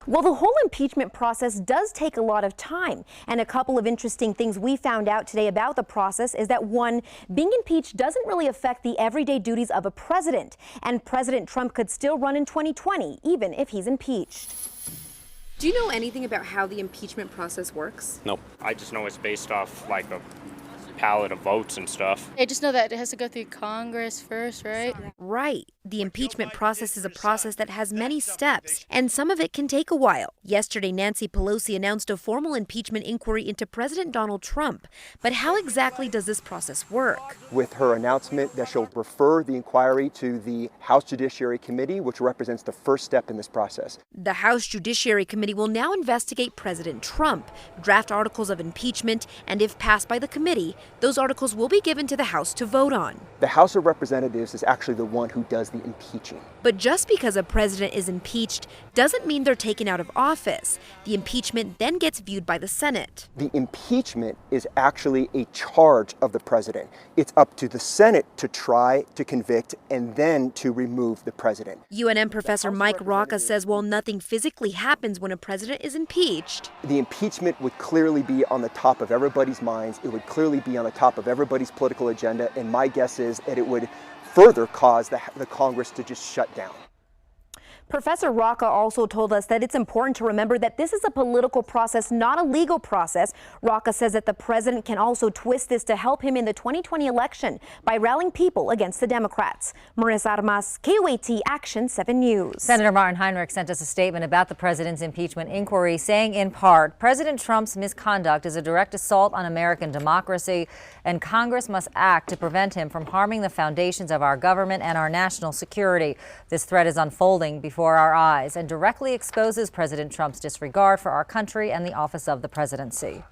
Well, the whole impeachment process does take a lot of time. And a couple of interesting things we found out today about the process is that, one, being impeached doesn't really affect the everyday duties of a president. And President Trump could still run in 2020, even if he's impeached. Do you know anything about how the impeachment process works? Nope. I just know it's based off like a palette of votes and stuff. I just know that it has to go through Congress first, right? Right. The impeachment process is a process that has many steps, and some of it can take a while. Yesterday, Nancy Pelosi announced a formal impeachment inquiry into President Donald Trump. But how exactly does this process work? With her announcement that she'll refer the inquiry to the House Judiciary Committee, which represents the first step in this process. The House Judiciary Committee will now investigate President Trump, draft articles of impeachment, and if passed by the committee, those articles will be given to the House to vote on. The House of Representatives is actually the one who does the impeaching. But just because a president is impeached doesn't mean they're taken out of office. The impeachment then gets viewed by the Senate. The impeachment is actually a charge of the president. It's up to the Senate to try to convict and then to remove the president. UNM professor Mike Rocca says while nothing physically happens when a president is impeached, the impeachment would clearly be on the top of everybody's minds. It would clearly be on the top of everybody's political agenda. And my guess is that it would further cause the Congress to just shut down. Professor Rocca also told us that it's important to remember that this is a political process, not a legal process. Rocca says that the president can also twist this to help him in the 2020 election by rallying people against the Democrats. Marissa Armas, KOAT Action 7 News. Senator Martin Heinrich sent us a statement about the president's impeachment inquiry, saying in part, President Trump's misconduct is a direct assault on American democracy, and Congress must act to prevent him from harming the foundations of our government and our national security. This threat is unfolding before our eyes and directly exposes President Trump's disregard for our country and the office of the presidency.